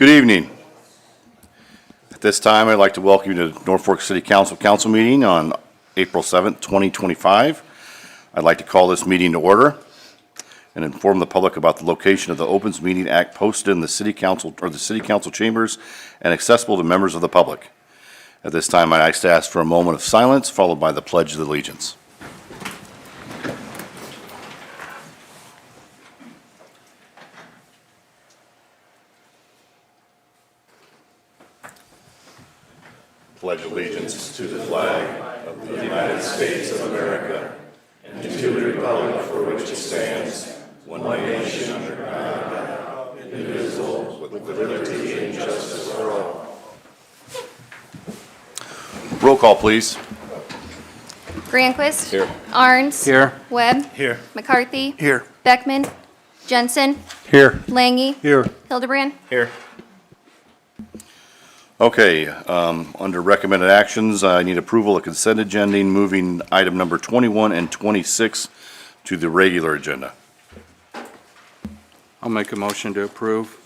Good evening. At this time, I'd like to welcome you to Norfolk City Council meeting on April 7th, 2025. I'd like to call this meeting to order and inform the public about the location of the Opens Meeting Act posted in the City Council chambers and accessible to members of the public. At this time, I'd like to ask for a moment of silence followed by the Pledge of Allegiance. Pledge allegiance to the flag of the United States of America and to the republic for which it stands, one nation under God, indivisible, with liberty and justice for all. Roll call, please. Granquist. Here. Arns. Here. Webb. Here. McCarthy. Here. Beckman. Jensen. Here. Langy. Here. Hildebrand. Here. Okay, under recommended actions, I need approval of consent agenda, moving item number 21 and 26 to the regular agenda. I'll make a motion to approve.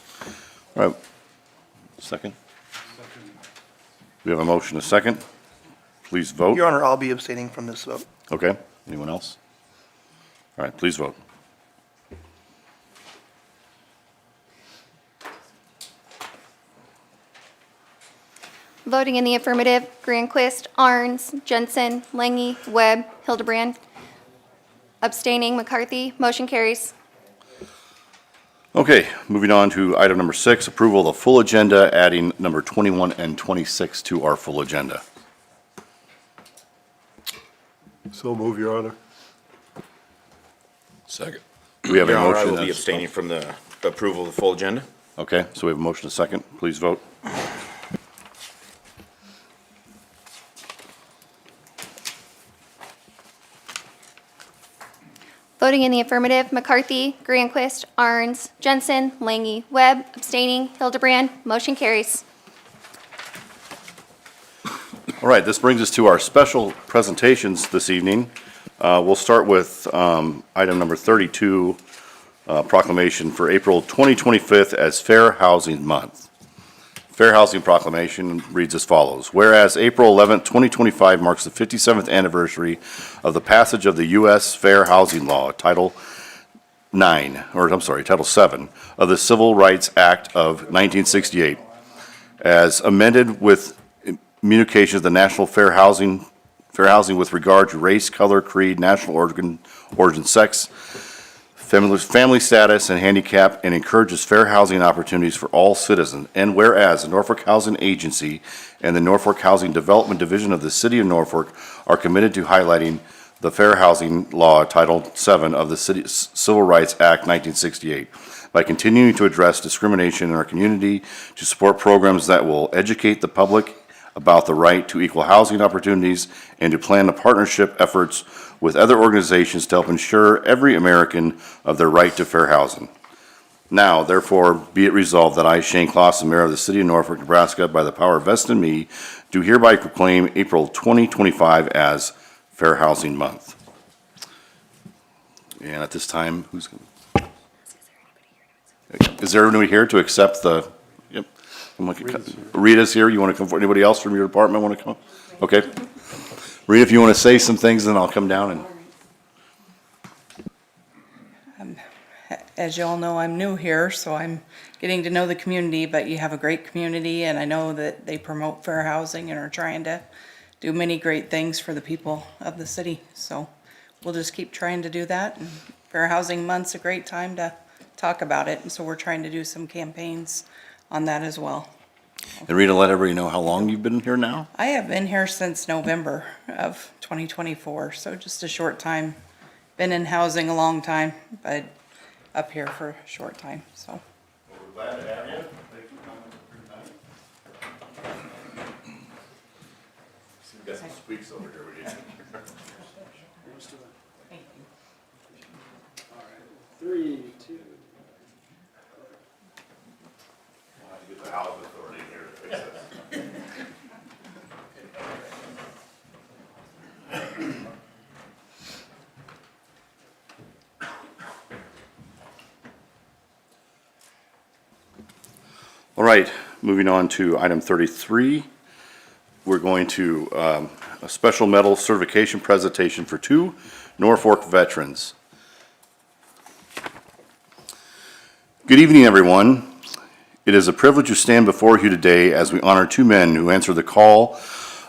All right. Second? We have a motion, a second. Please vote. Your Honor, I'll be abstaining from this vote. Okay, anyone else? All right, please vote. Voting in the affirmative, Granquist, Arns, Jensen, Langy, Webb, Hildebrand. Abstaining, McCarthy. Motion carries. Okay, moving on to item number 6, approval of the full agenda, adding number 21 and 26 to our full agenda. So move, Your Honor. Second. We have a Your Honor, I motion. will be abstaining from the approval of the full agenda. Okay, so we have a motion, a second. Please vote. Voting in the affirmative, McCarthy, Granquist, Arns, Jensen, Langy, Webb. Abstaining, Hildebrand. Motion carries. All right, this brings us to our special presentations this evening. We'll start with item number 32, proclamation for April 2025 as Fair Housing Month. Fair Housing Proclamation reads as follows. Whereas April 11, 2025 marks the 57th anniversary of the passage of the U.S. Fair Housing Law, Title 7 of the Civil Rights Act of 1968, as amended with communications of the National Fair Housing with regard to race, color, creed, national origin, sex, family status, and handicap, and encourages fair housing opportunities for all citizens. And whereas the Norfolk Housing Agency and the Norfolk Housing Development Division of the City of Norfolk are committed to highlighting the Fair Housing Law, Title 7 of the Civil Rights Act 1968, by continuing to address discrimination in our community, to support programs that will educate the public about the right to equal housing opportunities, and to plan a partnership efforts with other organizations to help ensure every American of their right to fair housing. Now, therefore, be it resolved that I, Shane Clausen, Mayor of the City of Norfolk, Nebraska, by the power vested in me, do hereby proclaim April 2025 as Fair Housing Month. And at this time, is there anybody here to accept the, yep. Rita's here. You want to come forward? Anybody else from your department want to come? Okay. Rita, if you want to say some things, then I'll come down and. As you all know, I'm new here, so I'm getting to know the community, but you have a great community, and I know that they promote fair housing and are trying to do many great things for the people of the city. So we'll just keep trying to do that. And Fair Housing Month's a great time to talk about it, and so we're trying to do some campaigns on that as well. And Rita, let everybody know how long you've been here now? I have been here since November of 2024, so just a short time. Been in housing a long time, but up here for a short time, so. Well, we're glad to have you. Thanks for coming tonight. See, we got some squeaks over here. We need. Thank you. All right. 3, 2. We'll have to get the housing authority here to fix this. All right, moving on to item 33. We're going to a special medal certification presentation for 2 Norfolk veterans. Good evening, everyone. It is a privilege to stand before you today as we honor 2 men who answered the call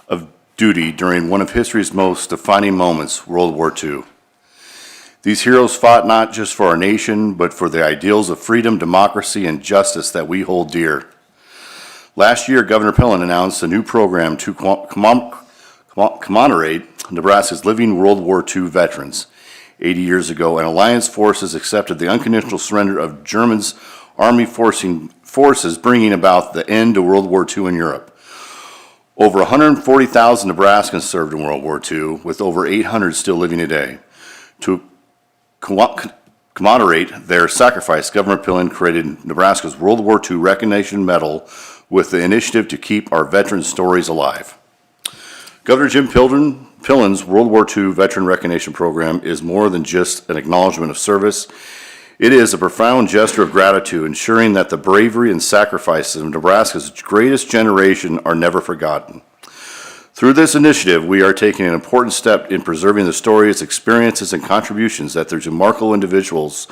of duty during one of history's most defining moments, World War II. These heroes fought not just for our nation, but for the ideals of freedom, democracy, and justice that we hold dear. Last year, Governor Pillen announced a new program to commemorate Nebraska's living World War II veterans. 80 years ago, and Alliance forces accepted the unconditional surrender of Germany's army forces, bringing about the end to World War II in Europe. Over 140,000 Nebraskans served in World War II, with over 800 still living today. To commemorate their sacrifice, Governor Pillen created Nebraska's World War II Recognition Medal with the initiative to keep our veterans' stories alive. Governor Jim Pillen's World War II Veteran Recognition Program is more than just an acknowledgement of service. It is a profound gesture of gratitude, ensuring that the bravery and sacrifices of Nebraska's greatest generation are never forgotten. Through this initiative, we are taking an important step in preserving the stories, experiences, and contributions that these remarkable individuals,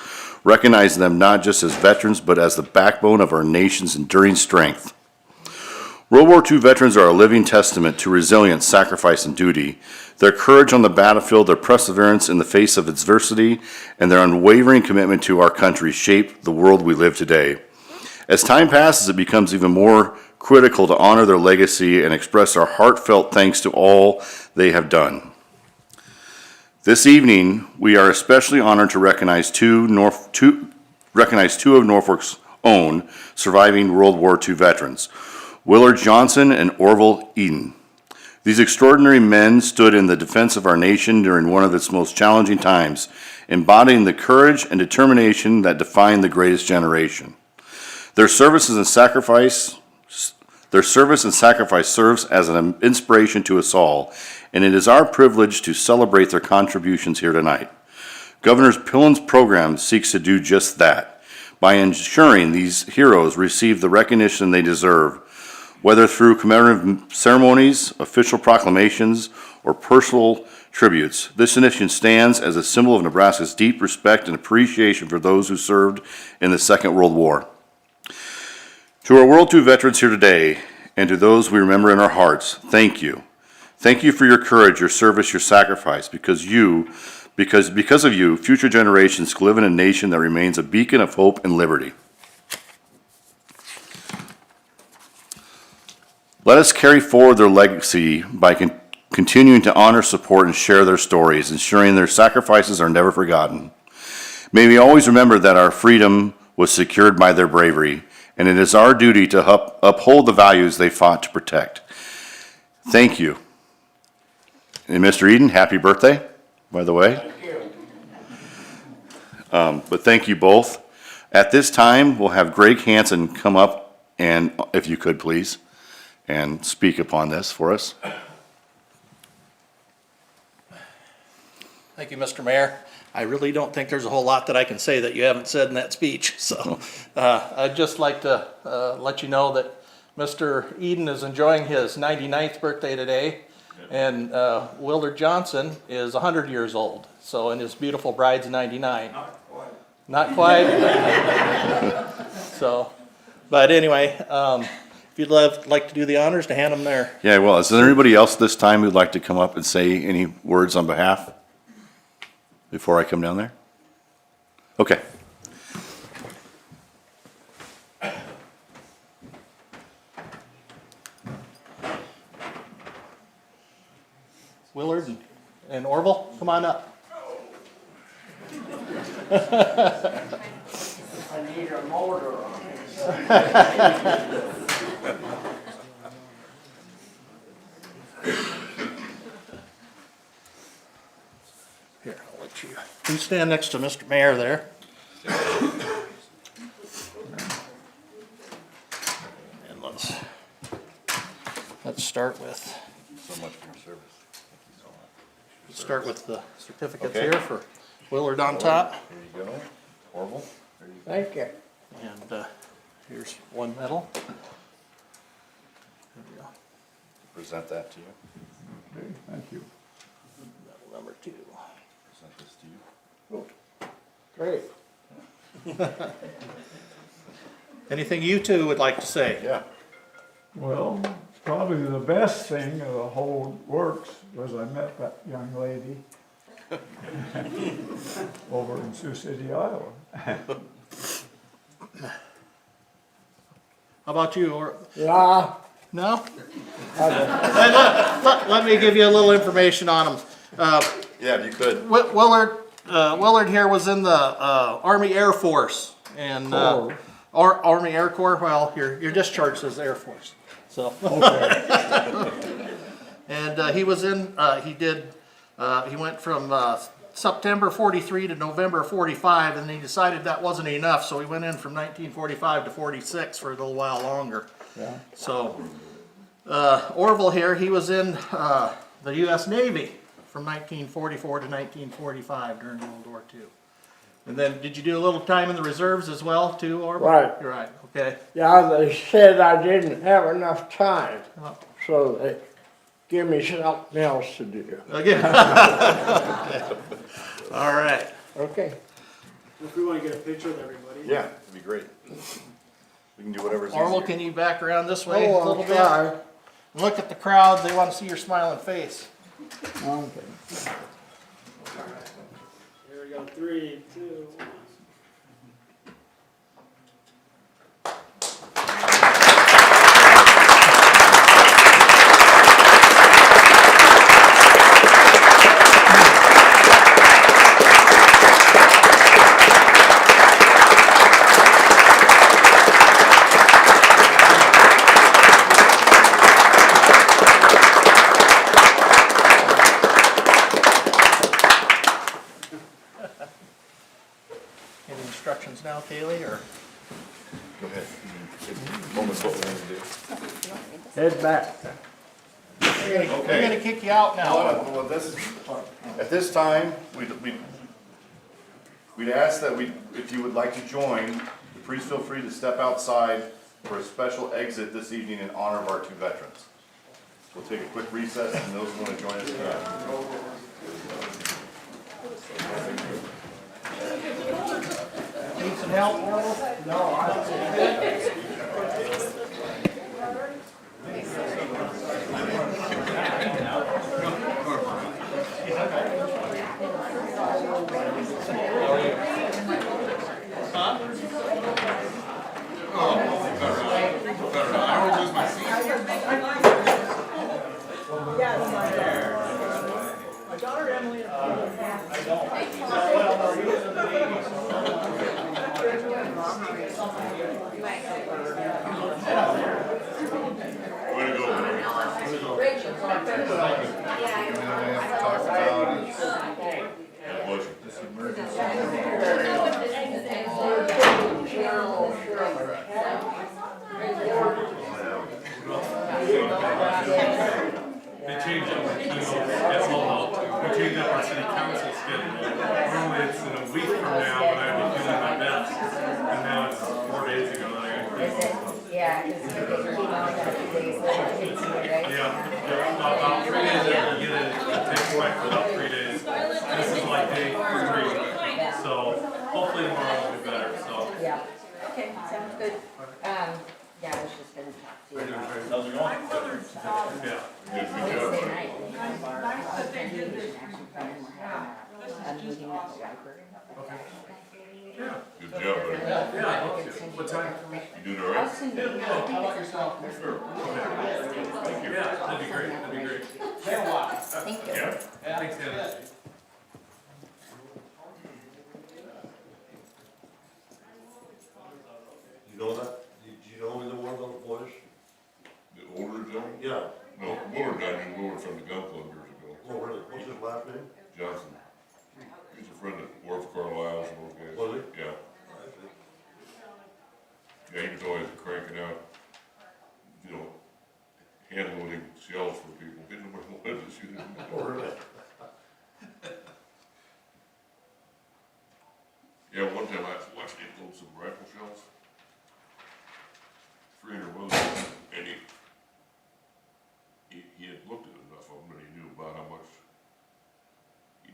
recognizing them not just as veterans, but as the backbone of our nation's enduring strength. World War II veterans are a living testament to resilience, sacrifice, and duty. Their courage on the battlefield, their perseverance in the face of adversity, and their unwavering commitment to our country shape the world we live today. As time passes, it becomes even more critical to honor their legacy and express our heartfelt thanks to all they have done. This evening, we are especially honored to recognize two of Norfolk's own surviving World War II veterans, Willard Johnson and Orville Eden. These extraordinary men stood in the defense of our nation during one of its most challenging times, embodying the courage and determination that defined the greatest generation. Their service and sacrifice serves as an inspiration to us all, and it is our privilege to celebrate their contributions here tonight. Governor Pillen's program seeks to do just that, by ensuring these heroes receive the recognition they deserve, whether through commemorative ceremonies, official proclamations, or personal tributes. This initiative stands as a symbol of Nebraska's deep respect and appreciation for those who served in the Second World War. To our World II veterans here today, and to those we remember in our hearts, thank you. Thank you for your courage, your service, your sacrifice, because of you, future generations live in a nation that remains a beacon of hope and liberty. Let us carry forward their legacy by continuing to honor, support, and share their stories, ensuring their sacrifices are never forgotten. May we always remember that our freedom was secured by their bravery, and it is our duty to uphold the values they fought to protect. Thank you. And Mr. Eden, happy birthday, by the way. Thank you. But thank you both. At this time, we'll have Greg Hansen come up, and if you could, please, and speak upon this for us. Thank you, Mr. Mayor. I really don't think there's a whole lot that I can say that you haven't said in that speech. So I'd just like to let you know that Mr. Eden is enjoying his 99th birthday today, and Willard Johnson is 100 years old. So, and his beautiful bride's 99. Not quite. So, but anyway, if you'd like to do the honors to hand them there. Yeah, well, is there anybody else this time who'd like to come up and say any words on behalf before I come down there? Okay. Willard and Orville, come on up. I need a motor on this. Here, I'll let you. You stand next to Mr. Mayor there. And let's start with. So much for your service. Start with the certificates Okay. here for Willard on top. There you go. Orville. Thank you. And Here's one medal. There we go. Present that to you. Okay, thank you. Medal number 2. Present this to you. Great. Anything you two would like to say? Yeah. Well, probably the best thing of the whole works was I met that young lady over in Sioux City, Iowa. How about you? Or Yeah, no? Let me give you a little information on him. Yeah, if you could. Willard here was in the Army Air Force and Army Air Corps. Well, your discharge says Air Force. So. And he was in. He went from September 43 to November 45, and he decided that wasn't enough, so he went in from 1945 to 46 for a little while longer. Yeah. So Orville here, he was in the U.S. Navy from 1944 to 1945 during World War II. And then, did you do a little time in the reserves as well, too, Orville? Right. Right. Okay. yeah, they said I didn't have enough time, Oh. so they give me something else to do. Again. All right. Okay. If we want to get a picture of everybody. Yeah, that'd be great. We can do whatever's Orville, easier. can you back around this way a Oh, little I'm bit? sorry. Look at the crowd. They want to see your smiling face. Okay. Here we go, 3, 2, 1. Any instructions now, Kaylee, or? Go ahead. Tell us what we need to do. Head back. We're gonna kick you out now. Well, at this time, we'd ask that if you would like to join, please feel free to step outside for a special exit this evening in honor of our 2 veterans. We'll take a quick recess, and those who want to join us can. Need some help, Orville? They changed up the keynote, that's all out. We changed up our city council schedule. Normally it's in a week from now, but I've been doing my best. And now it's 4 days ago that I got keynote. Yeah, because you get chemo, got a few days later, it's right? Yeah, about 3 days after you get it, it takes like about 3 days. This is like day 3. So hopefully tomorrow will be better, so. Yeah. Okay, sounds good. Yeah, I was just gonna talk to you about How's it going? Yeah. Wednesday night. We have our transportation action plan. We're having a meeting at the library. Yeah. Good job, buddy. Yeah, I'd love to. What time? You doing all I'll right? send you. Sure. Yeah, that'd be great, that'd be great. Thank you. Yeah. Thanks, Dennis. You know that? Did you know the one about the boys? The older gentleman? Yeah. No, Willard died in Willard from the gun club years ago. Oh, really? What's his last name? Johnson. He's a friend of Orf Carlisle's and those guys. Was he? Yeah. Yeah, he was always cranking out, hand loading shells for people. Didn't know what it was to shoot them. Oh, really? Yeah, one time I watched him load some rifle shells.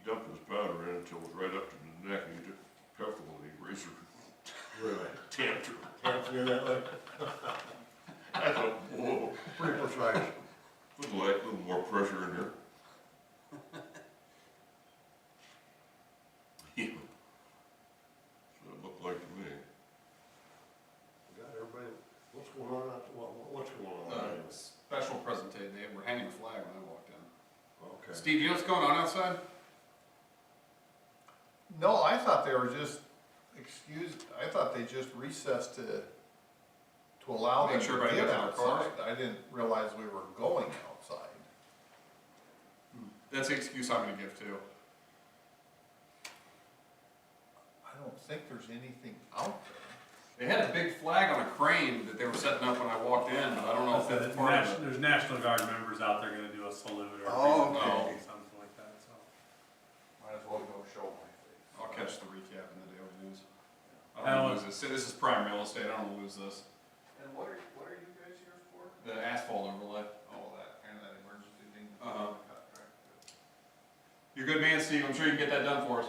dumped his powder in until it was right up to the neck, and he took a peppermint and he razor Really? tamped her. Can't figure that way. I thought, whoa, Pretty precise. little light, little more pressure in there. Yeah. So it looked like to me. God, everybody, what's going on out, what's going on? It was special presentation, they were hanging a flag when I walked in. Okay. Steve, you know what's going on outside? No, I thought they were just I thought they just recessed to allow them Make sure to everybody get gets their cars. outside. I didn't realize we were going outside. That's the excuse I'm gonna give too. I don't think there's anything out there. They had a big flag on a crane that they were setting up when I walked in, but I don't know if that's part of it. There's National Guard members out there gonna do a salute or Oh, okay. something like that, so. Might as well go show my face. I'll catch the recap in the daily news. I How- don't wanna lose this. This is prime real estate, I don't wanna lose this. And what are you guys here for? The asphalt overlay. Oh, that, and that emergency thing. Uh-huh. You're a good man, Steve, I'm sure you can get that done for us.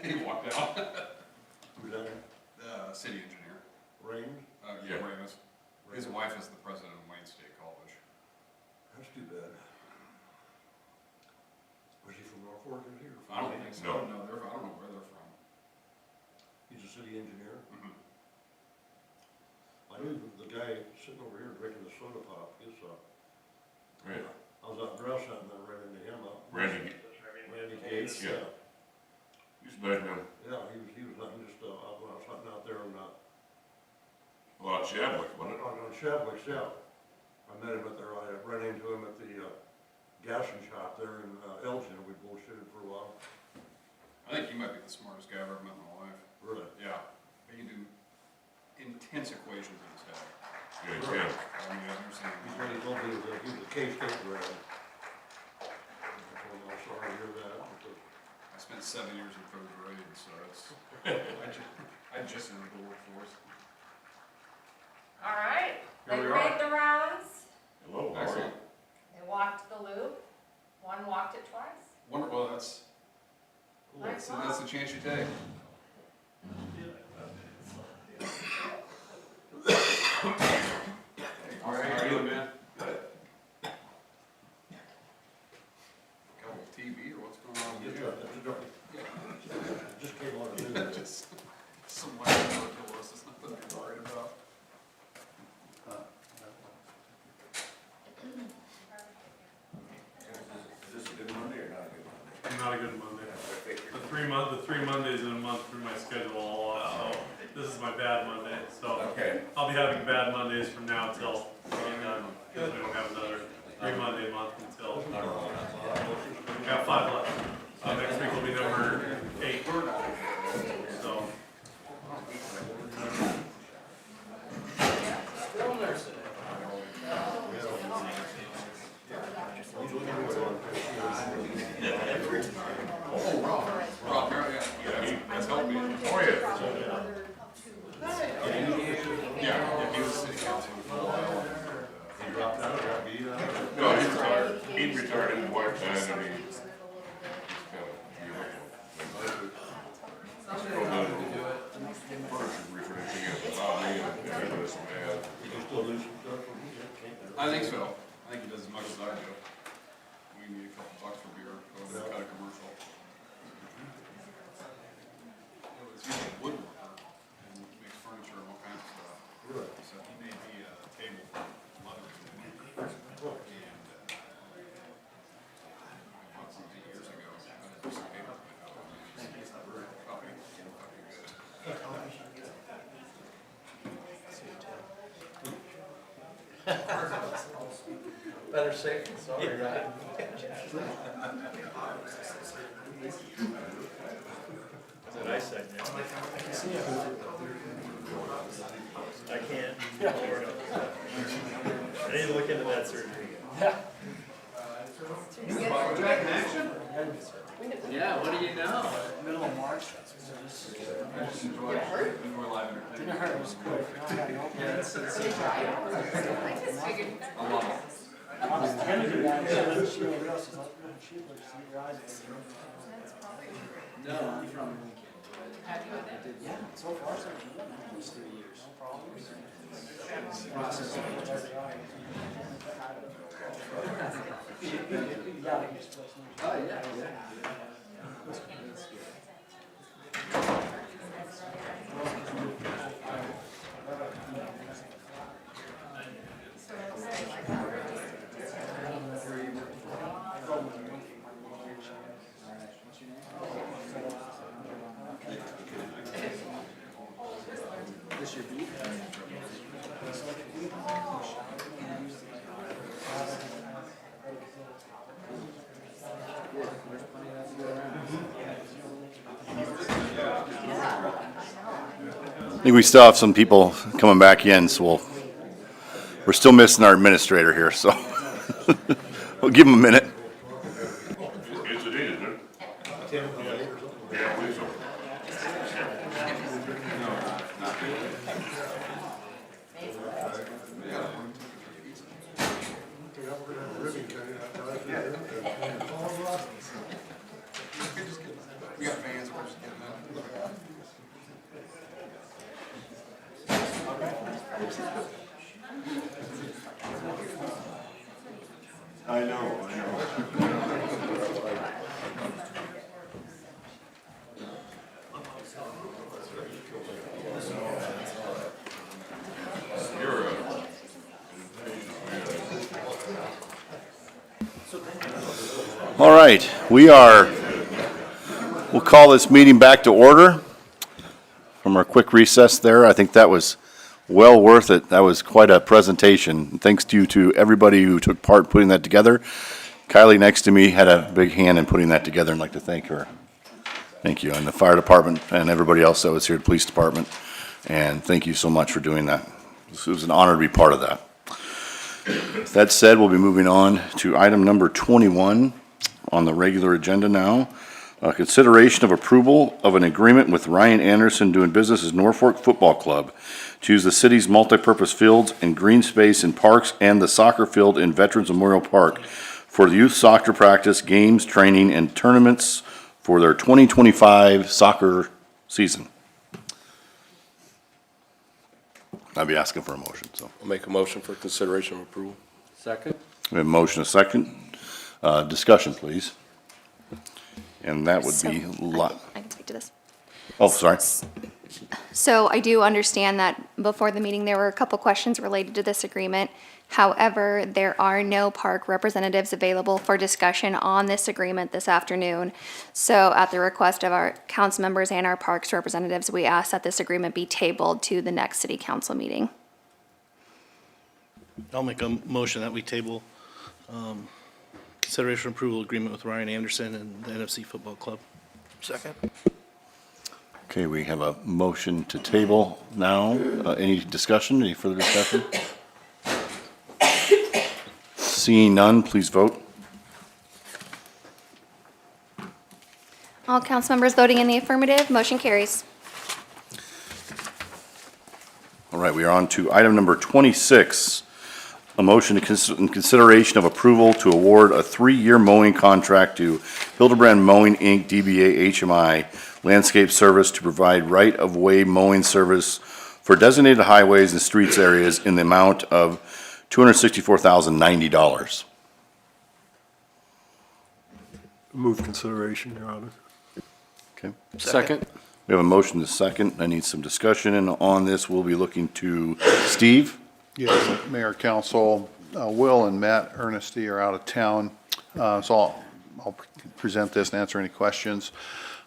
He walked out. Who's that? City engineer. Rain? Yeah, Ramus. His wife is the president of Wayne State College. That's too bad. Was he from Norfolk or here? I don't think so. No. No, I don't know where they're from. He's a city engineer? Mhm. I knew the guy sitting over here drinking the soda pop, Right. I was out grouse hunting and I ran into him out. Randy, Randy Gates? Yeah. he's a nice man. Yeah, he was hunting just, when I was hunting out there on, Well, Chadwick, wasn't it? on Chadwick's, yeah. I met him at there, I ran into him at the, gassing shop there in, Elgin, we bullshitted for a while. I think he might be the smartest guy I've ever met in my life. Really? Yeah. He can do intense equations in his head. Yeah, he's good. I mean, I've never seen He's him. what he told me, he was a K-State grad. I'm sorry to hear that, but, I spent 7 years in third grade, so it's, I just entered the workforce. All right, Here they we are. made the rounds, Hello, how are you? Excellent. they walked the loop, one walked it twice. Well, that's the chance you take. How are you doing, man? Good. Got a little TV or what's going on it's here? a joke. It just came on the news. Just some white tuberculosis, nothing to be worried about. Is this a good Monday or not a good Monday? Not a good Monday. The three Mondays in a month through my schedule all off, so this is my bad Monday, so. Okay. I'll be having bad Mondays from now till we get done, because we don't have another 3 Monday month until. We got 5 left. Next week will be number 8. So. Still nursing it. Rob, that's helped me. Oh, Yeah, he was city council for a while. He dropped out, got beat out. No, he's retired. He retired in his wife's time, and he's kind of, furniture refurnishing it, lobby, and doing some ads. He can still do some stuff from here. I think so. I think he does as much as I do. We need a couple bucks for beer, go and cut a commercial. He's a woodworker and makes furniture and all kinds of stuff. Really? So he made me a table for mother and, I bought something years ago. I had just paid for it. Copy good. Better safe than sorry, right? That's what I said, man. I can't. I need to look into that surgery. Yeah, what do you know? Middle of March. I just enjoy live entertainment. It was quick. I just figured. I love it. I think we still have some people coming back in, so we're still missing our administrator here, so we'll give him a minute. It's a deed, isn't it? We got fans, we're just getting that. I know, I know. All right, we'll call this meeting back to order from our quick recess there. I think that was well worth it. That was quite a presentation. Thanks to everybody who took part in putting that together. Kylie next to me had a big hand in putting that together, and I'd like to thank her. Thank you, and the fire department and everybody else that was here, the police department, and thank you so much for doing that. It was an honor to be part of that. With that said, we'll be moving on to item number 21 on the regular agenda now. Consideration of approval of an agreement with Ryan Anderson doing business as Norfolk Football Club to use the city's multipurpose fields and green space in parks and the soccer field in Veterans Memorial Park for the youth soccer practice, games, training, and tournaments for their 2025 soccer season. I'll be asking for a motion, so. I'll make a motion for consideration of approval. Second? We have a motion, a second. Discussion, please. And that would be I can speak to this. oh, sorry. So I do understand that before the meeting, there were a couple questions related to this agreement. However, there are no park representatives available for discussion on this agreement this afternoon. So at the request of our council members and our parks representatives, we ask that this agreement be tabled to the next city council meeting. I'll make a motion that we table consideration approval agreement with Ryan Anderson and the NFC Football Club. Second. Okay, we have a motion to table now. Any discussion, any further discussion? Seeing none, please vote. All council members voting in the affirmative, motion carries. All right, we are on to item number 26. A motion in consideration of approval to award a 3-year mowing contract to Hildebrand Mowing, Inc., DBA HMI Landscape Service to provide right-of-way mowing service for designated highways and streets areas in the amount of $264,090. Move consideration, Your Honor. Okay. Second. We have a motion to second. I need some discussion, and on this, we'll be looking to Steve. Yes, Mayor, Council, Will and Matt Ernesty are out of town, so I'll present this and answer any questions.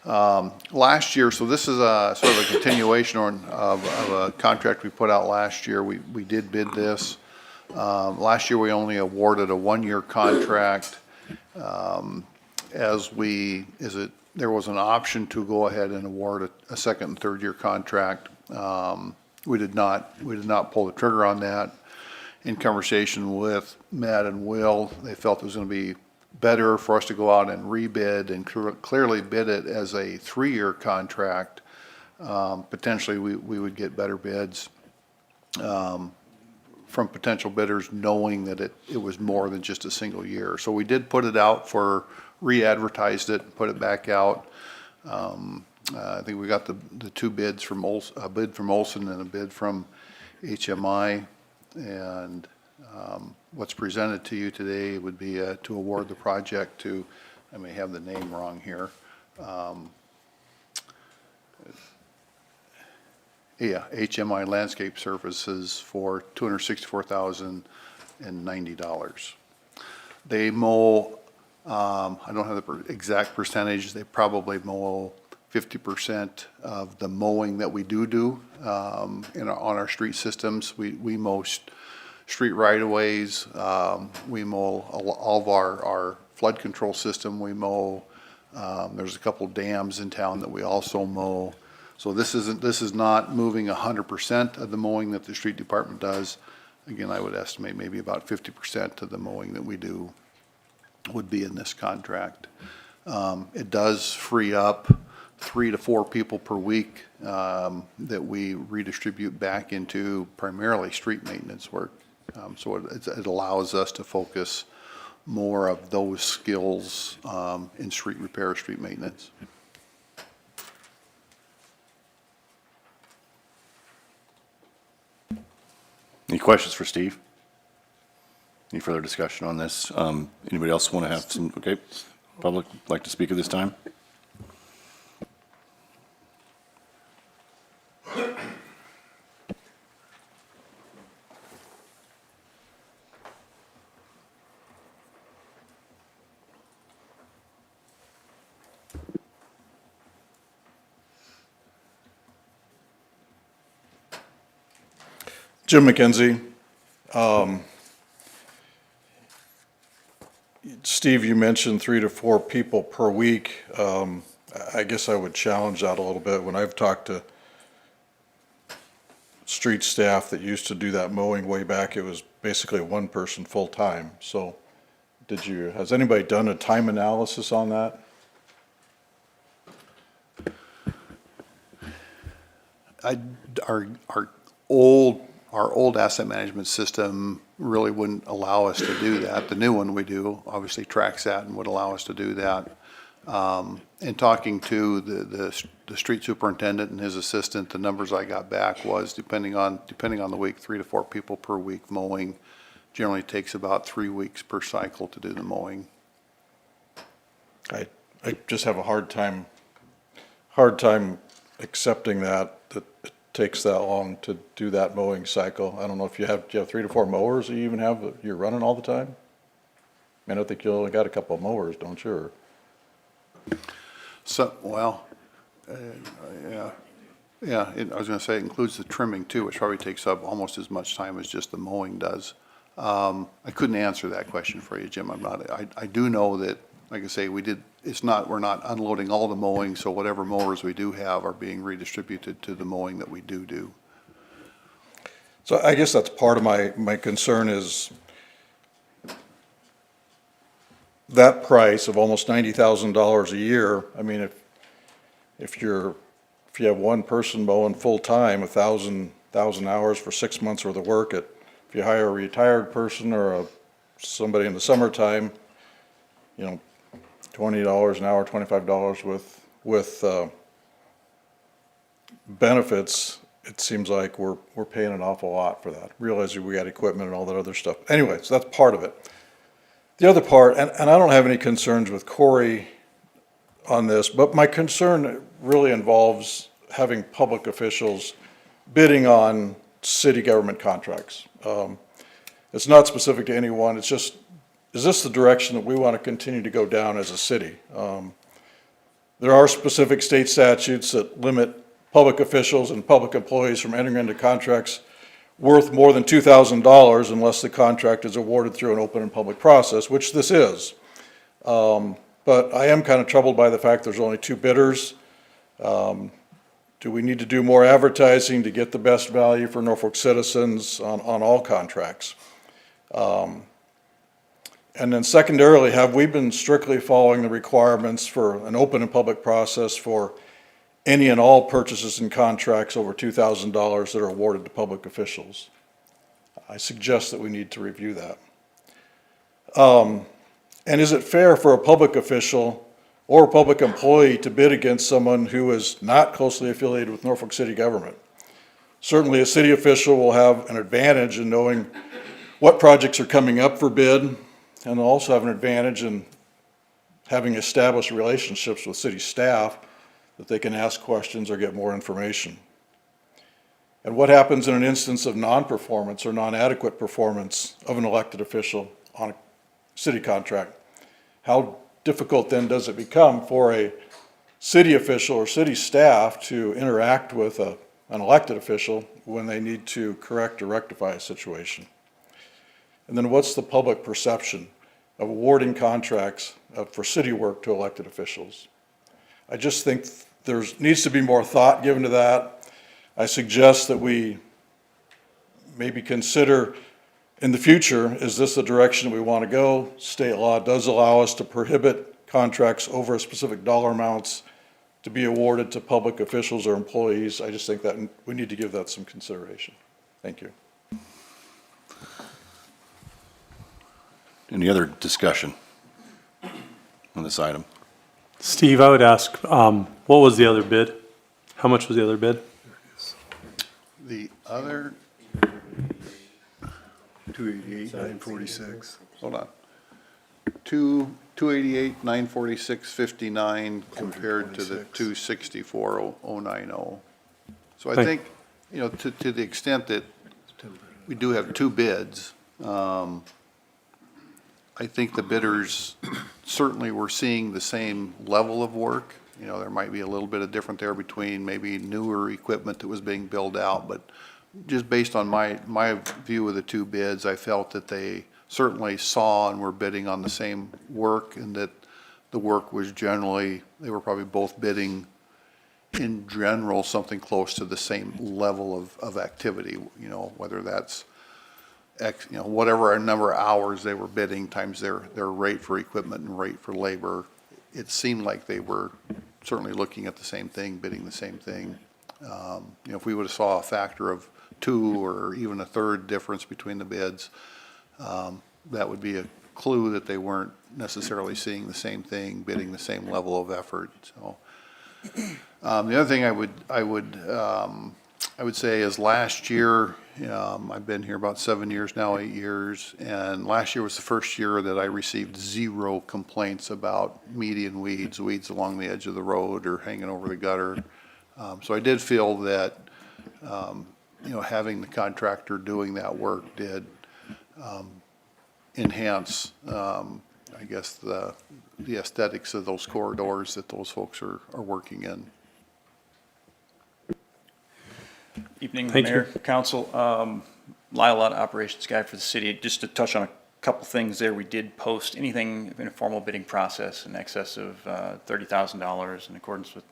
Last year, so this is a sort of a continuation of a contract we put out last year. We did bid this. Last year, we only awarded a 1-year contract. There was an option to go ahead and award a second and third year contract. We did not pull the trigger on that. In conversation with Matt and Will, they felt it was going to be better for us to go out and rebid and clearly bid it as a 3-year contract. Potentially, we would get better bids. from potential bidders, knowing that it was more than just a single year. So we did put it out for, re-advertised it, put it back out. I think we got the two bids from a bid from Olson and a bid from HMI. And what's presented to you today would be to award the project to, I may have the name wrong here. Yeah, HMI Landscape Services for $264,090. They mow, I don't have the exact percentage, they probably mow 50% of the mowing that we do on our street systems. We mow street right-of-ways, we mow all of our flood control system, we mow, there's a couple dams in town that we also mow. So this is not moving 100% of the mowing that the street department does. Again, I would estimate maybe about 50% of the mowing that we do would be in this contract. It does free up 3 to 4 people per week that we redistribute back into primarily street maintenance work. So it allows us to focus more of those skills in street repair, street maintenance. Any questions for Steve? Any further discussion on this? Anybody else want to have some, okay, public like to speak at this time? Jim McKenzie. Steve, you mentioned 3 to 4 people per week. I guess I would challenge that a little bit. When I've talked to street staff that used to do that mowing way back, it was basically one person full-time. So has anybody done a time analysis on that? Our old asset management system really wouldn't allow us to do that. The new one we do, obviously tracks that and would allow us to do that. In talking to the street superintendent and his assistant, the numbers I got back was depending on the week, 3 to 4 people per week mowing. Generally takes about 3 weeks per cycle to do the mowing. I just have a hard time accepting that it takes that long to do that mowing cycle. I don't know if do you have 3 to 4 mowers that you even have that you're running all the time? I mean, I think you only got a couple of mowers, don't you? Or? So, well, yeah, I was gonna say it includes the trimming too, which probably takes up almost as much time as just the mowing does. I couldn't answer that question for you, Jim. I do know that, like I say, we're not unloading all the mowing, so whatever mowers we do have are being redistributed to the mowing that we do. So I guess that's part of my concern is that price of almost $90,000 a year. I mean, if you have one person mowing full-time, 1,000 hours for 6 months worth of work, if you hire a retired person or somebody in the summertime, $20 an hour, $25 with benefits, it seems like we're paying an awful lot for that. Realizing we got equipment and all that other stuff. Anyway, so that's part of it. The other part, and I don't have any concerns with Corey on this, but my concern really involves having public officials bidding on city government contracts. It's not specific to anyone, it's just, is this the direction that we want to continue to go down as a city? There are specific state statutes that limit public officials and public employees from entering into contracts worth more than $2,000 unless the contract is awarded through an open and public process, which this is. But I am kind of troubled by the fact there's only 2 bidders. Do we need to do more advertising to get the best value for Norfolk citizens on all contracts? And then secondarily, have we been strictly following the requirements for an open and public process for any and all purchases and contracts over $2,000 that are awarded to public officials? I suggest that we need to review that. And is it fair for a public official or a public employee to bid against someone who is not closely affiliated with Norfolk City government? Certainly, a city official will have an advantage in knowing what projects are coming up for bid, and they'll also have an advantage in having established relationships with city staff that they can ask questions or get more information. And what happens in an instance of non-performance or non-adequate performance of an elected official on a city contract? How difficult then does it become for a city official or city staff to interact with an elected official when they need to correct or rectify a situation? And then what's the public perception of awarding contracts for city work to elected officials? I just think there needs to be more thought given to that. I suggest that we maybe consider in the future, is this the direction we want to go? State law does allow us to prohibit contracts over specific dollar amounts to be awarded to public officials or employees. I just think that we need to give that some consideration. Thank you. Any other discussion on this item? Steve, I would ask, what was the other bid? How much was the other bid? The other, 288, 946. hold on. 288, 946.59 compared to the 264.090. So I think, you know, to the extent that we do have two bids, I think the bidders certainly were seeing the same level of work. You know, there might be a little bit of different there between maybe newer equipment that was being built out, but just based on my view of the two bids, I felt that they certainly saw and were bidding on the same work, and that the work was generally, they were probably both bidding in general something close to the same level of activity, you know, whether that's X, you know, whatever number of hours they were bidding times their rate for equipment and rate for labor. It seemed like they were certainly looking at the same thing, bidding the same thing. You know, if we would have saw a factor of 2 or even a third difference between the bids, that would be a clue that they weren't necessarily seeing the same thing, bidding the same level of effort. So the other thing I would say is last year, I've been here about 7 years now, 8 years, and last year was the first year that I received 0 complaints about median weeds along the edge of the road or hanging over the gutter. So I did feel that, you know, having the contractor doing that work did enhance, I guess, the aesthetics of those corridors that those folks are working in. Evening, Thank Mayor, Council. Lyle Lott, Operations Guy for the city. Just to touch on a couple things there, we did post anything in a formal bidding process in excess of $30,000 in accordance with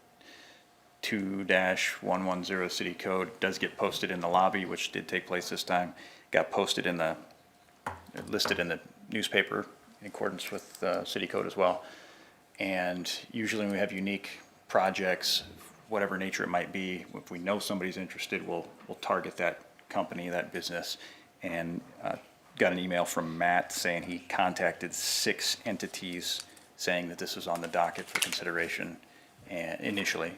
2-110 city code. It does get posted in the lobby, which did take place this time. Got posted in the, listed in the newspaper in accordance with city code as well. And usually when we have unique projects, whatever nature it might be, if we know somebody's interested, we'll target that company, that business. And got an email from Matt saying he contacted 6 entities saying that this was on the docket for consideration and initially,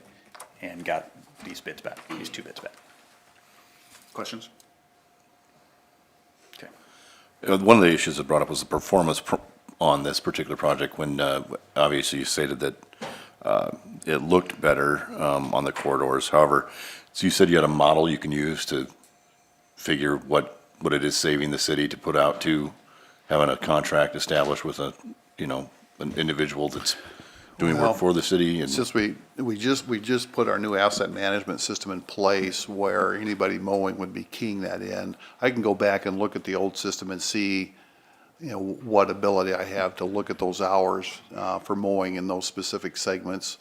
and got these bids back, these 2 bids back. Questions? Okay. One of the issues that brought up was the performance on this particular project when obviously you stated that it looked better on the corridors. However, so you said you had a model you can use to figure what it is saving the city to put out to having a contract established with a, you know, an individual that's doing work for the city. And It's just we just put our new asset management system in place where anybody mowing would be keying that in. I can go back and look at the old system and see, you know, what ability I have to look at those hours for mowing in those specific segments.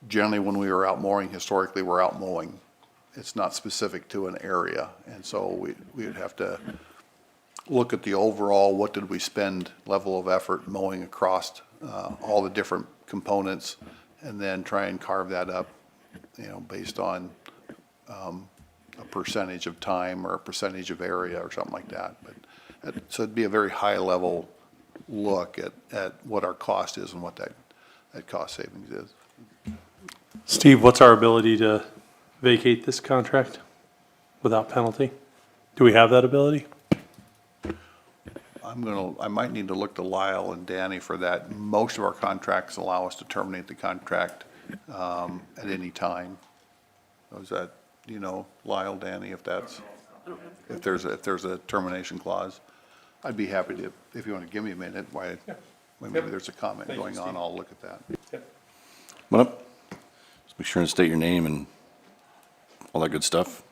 Generally, when we were out mowing, historically, we're out mowing. It's not specific to an area, and so we would have to look at the overall, what did we spend level of effort mowing across all the different components, and then try and carve that up, you know, based on a percentage of time or a percentage of area or something like that. But, so it'd be a very high-level look at what our cost is and what that cost savings is. Steve, what's our ability to vacate this contract without penalty? Do we have that ability? I might need to look to Lyle and Danny for that. Most of our contracts allow us to terminate the contract at any time. Is that, you know, Lyle, Danny, if there's a termination clause? I'd be happy to, if you want to give me a minute, maybe there's a comment going on, I'll look at that. Come on up. Just make sure and state your name and all that good stuff.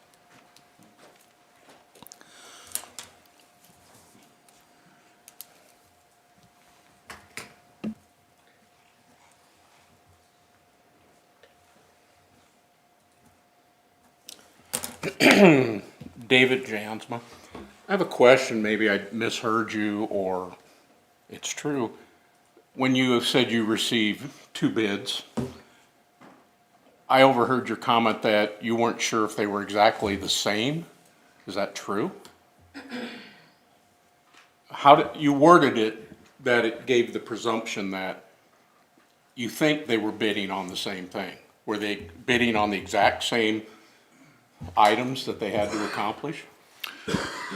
David Jansma. I have a question, maybe I misheard you or it's true. When you said you received 2 bids, I overheard your comment that you weren't sure if they were exactly the same. Is that true? You worded it that it gave the presumption that you think they were bidding on the same thing. Were they bidding on the exact same items that they had to accomplish?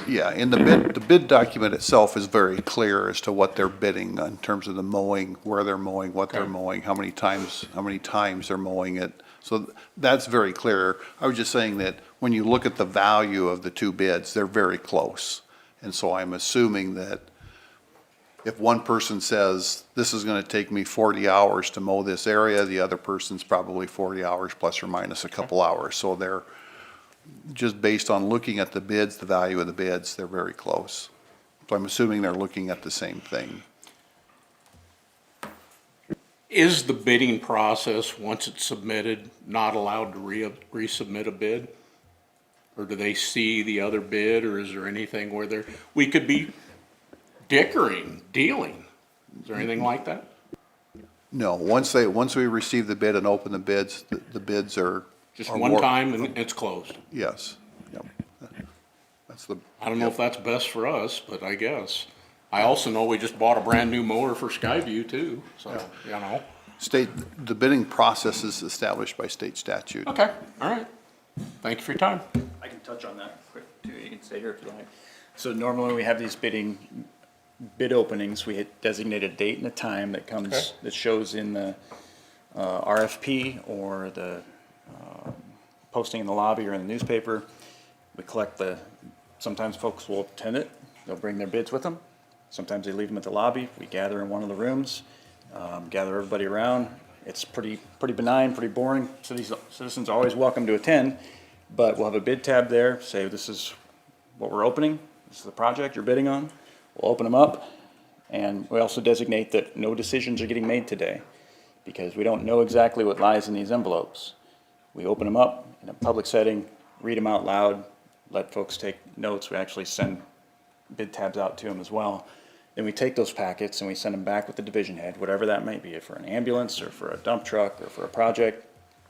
Yeah, in the bid document itself is very clear as to what they're bidding in terms of the mowing, where they're mowing, what they're mowing, how many times they're mowing it. So that's very clear. I was just saying that when you look at the value of the 2 bids, they're very close. And so I'm assuming that if one person says, this is gonna take me 40 hours to mow this area, the other person's probably 40 hours plus or minus a couple hours. So they're, just based on looking at the bids, the value of the bids, they're very close. So I'm assuming they're looking at the same thing. Is the bidding process, once it's submitted, not allowed to resubmit a bid? Or do they see the other bid, or is there anything where we could be dickering, dealing? Is there anything like that? No, once we receive the bid and open the bids, the bids are. Just one time and it's closed? Yes, yep. I don't know if that's best for us, but I guess. I also know we just bought a brand new mower for Skyview too, so, you know. The bidding process is established by state statute. Okay, all right. Thank you for your time. I can touch on that quick too. You can stay here if you like. So normally when we have these bid openings, we designate a date and a time that comes, that shows in the RFP or the posting in the lobby or in the newspaper. We collect sometimes folks will attend it, they'll bring their bids with them. Sometimes they leave them at the lobby. We gather in one of the rooms, gather everybody around. It's pretty benign, pretty boring. Citizens are always welcome to attend, but we'll have a bid tab there, say this is what we're opening, this is the project you're bidding on. We'll open them up, and we also designate that no decisions are getting made today because we don't know exactly what lies in these envelopes. We open them up in a public setting, read them out loud, let folks take notes. We actually send bid tabs out to them as well. Then we take those packets and we send them back with the division head, whatever that might be, for an ambulance or for a dump truck or for a project.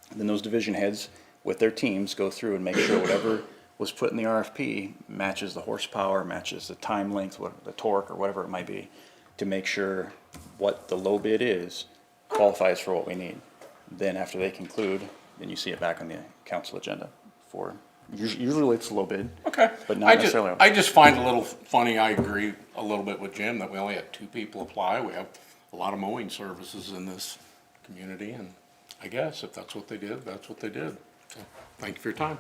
And then those division heads with their teams go through and make sure whatever was put in the RFP matches the horsepower, matches the time length, the torque or whatever it might be, to make sure what the low bid is qualifies for what we need. Then after they conclude, then you see it back on the council agenda for, usually it's a low bid. Okay. But not necessarily. I just find it a little funny, I agree a little bit with Jim, that we only had 2 people apply. We have a lot of mowing services in this community, and I guess if that's what they did, that's what they did. So, thank you for your time.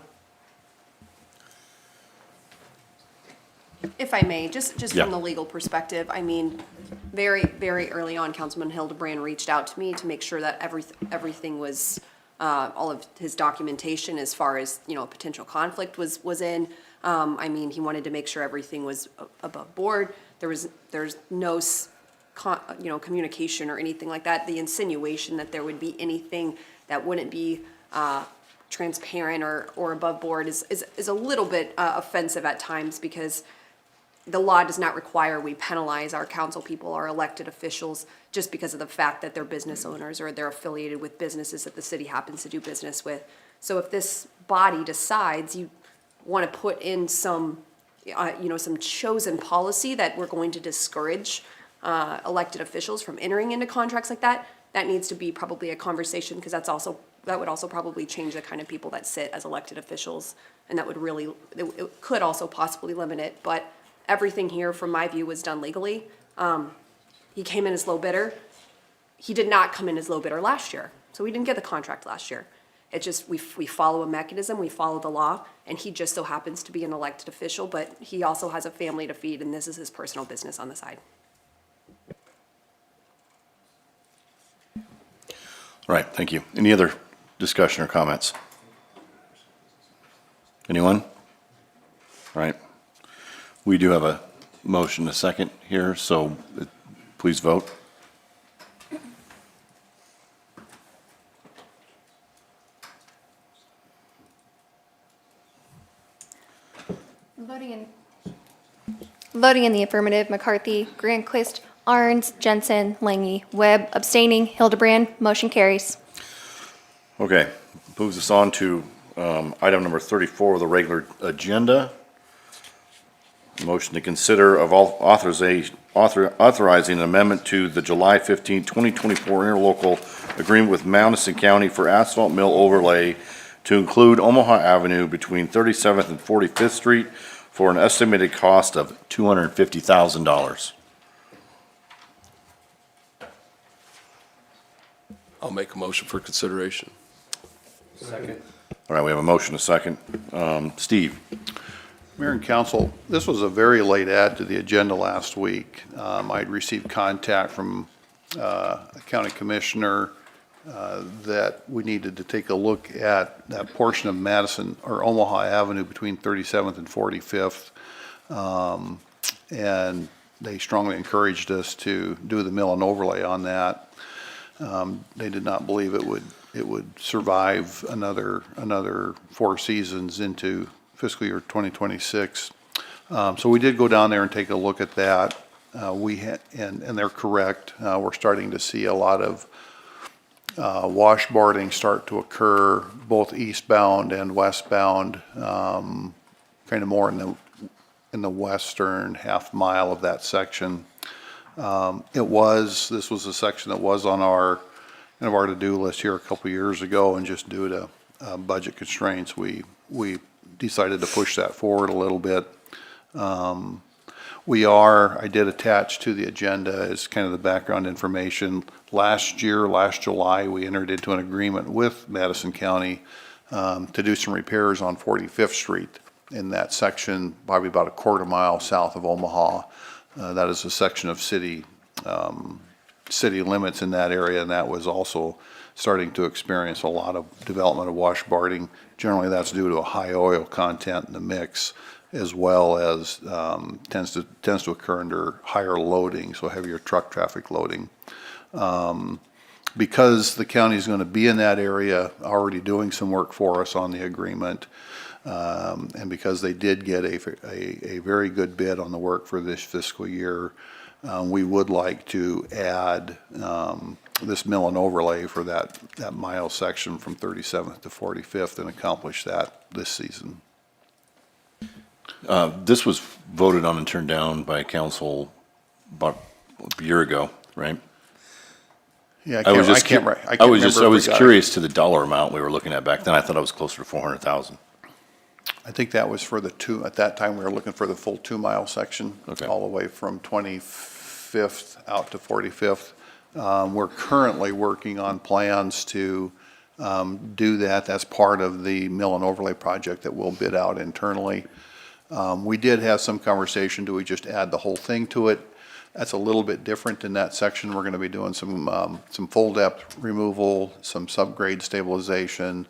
If I may, just from the legal perspective, I mean, very, very early on, Councilman Hildebrand reached out to me to make sure that everything was, all of his documentation as far as, you know, potential conflict was in. I mean, he wanted to make sure everything was above board. There's no, you know, communication or anything like that. The insinuation that there would be anything that wouldn't be transparent or above board is a little bit offensive at times, because the law does not require we penalize our council people, our elected officials, just because of the fact that they're business owners or they're affiliated with businesses that the city happens to do business with. So if this body decides want to put in some, some chosen policy that we're going to discourage elected officials from entering into contracts like that, that needs to be probably a conversation, because that would also probably change the kind of people that sit as elected officials, and that would really, it could also possibly limit it, but everything here, from my view, was done legally. He came in as low bidder. He did not come in as low bidder last year, so we didn't get the contract last year. It just, we follow a mechanism, we follow the law, and he just so happens to be an elected official, but he also has a family to feed, and this is his personal business on the side. All right, thank you. Any other discussion or comments? Anyone? All right. We do have a motion, a second here, so please vote. Voting in the affirmative, McCarthy, Grandquist, Arns, Jensen, Langy, Webb, abstaining, Hildebrand, motion carries. Okay, moves us on to item number 34 of the regular agenda. Motion to consider of authorizing an amendment to the July 15, 2024 interlocal agreement with Madison County for asphalt mill overlay to include Omaha Avenue between 37th and 45th Street for an estimated cost of $250,000. I'll make a motion for consideration. Second. All right, we have a motion, a second. Steve? Mayor and council, this was a very late add to the agenda last week. I'd received contact from a county commissioner that we needed to take a look at that portion of Madison or Omaha Avenue between 37th and 45th. And they strongly encouraged us to do the mill and overlay on that. They did not believe it would survive another 4 seasons into fiscal year 2026. So we did go down there and take a look at that. And they're correct. We're starting to see a lot of washboarding start to occur, both eastbound and westbound, kind of more in the western half mile of that section. This was a section that was on our to-do list here a couple years ago, and just due to budget constraints, we decided to push that forward a little bit. I did attach to the agenda as kind of the background information. Last July, we entered into an agreement with Madison County to do some repairs on 45th Street in that section, probably about a quarter mile south of Omaha. That is a section of city limits in that area, and that was also starting to experience a lot of development of washboarding. Generally, that's due to a high oil content in the mix, as well as tends to occur under higher loading, so heavier truck traffic loading. Because the county is going to be in that area already doing some work for us on the agreement, and because they did get a very good bid on the work for this fiscal year, we would like to add this mill and overlay for that mile section from 37th to 45th and accomplish that this season. This was voted on and turned down by council about a year ago, right? Yeah, I was curious to the dollar amount we were looking at back then. I thought it was closer to 400,000. I think that was for at that time, we were looking for the full 2 mile section, Okay. all the way from 25th out to 45th. We're currently working on plans to do that. That's part of the mill and overlay project that we'll bid out internally. We did have some conversation, do we just add the whole thing to it? That's a little bit different in that section. We're gonna be doing some full depth removal, some subgrade stabilization.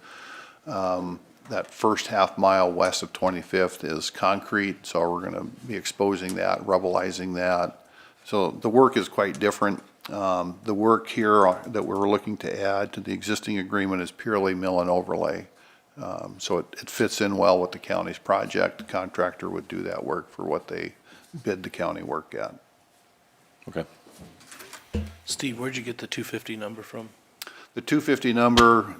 That first half mile west of 25th is concrete, so we're gonna be exposing that, rubblizing that. So the work is quite different. The work here that we're looking to add to the existing agreement is purely mill and overlay. So it fits in well with the county's project. The contractor would do that work for what they bid the county work at. Okay. Steve, where'd you get the 250 number from? The 250 number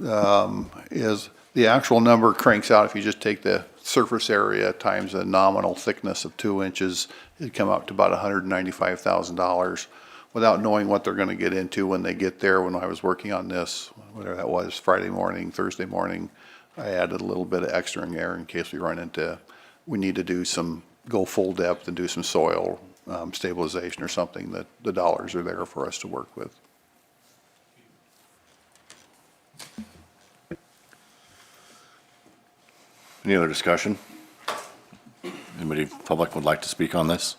is, the actual number cranks out, if you just take the surface area times the nominal thickness of 2 inches, it'd come out to about $195,000 without knowing what they're gonna get into when they get there. When I was working on this, whatever that was, Friday morning, Thursday morning, I added a little bit of extra in there in case we run into, we need to do some, go full depth and do some soil stabilization or something, that the dollars are there for us to work with. Any other discussion? Anybody public would like to speak on this?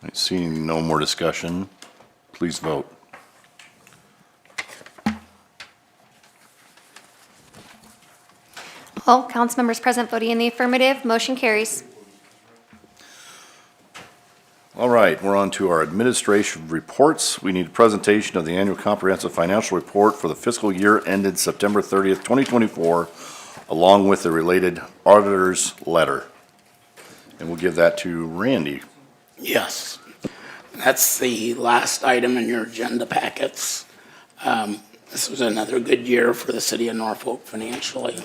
I see no more discussion. Please vote. All council members present voting in the affirmative, motion carries. All right, we're on to our administration reports. We need a presentation of the annual comprehensive financial report for the fiscal year ended September 30th, 2024, along with the related auditor's letter. And we'll give that to Randy. Yes, that's the last item in your agenda packets. This was another good year for the city of Norfolk financially.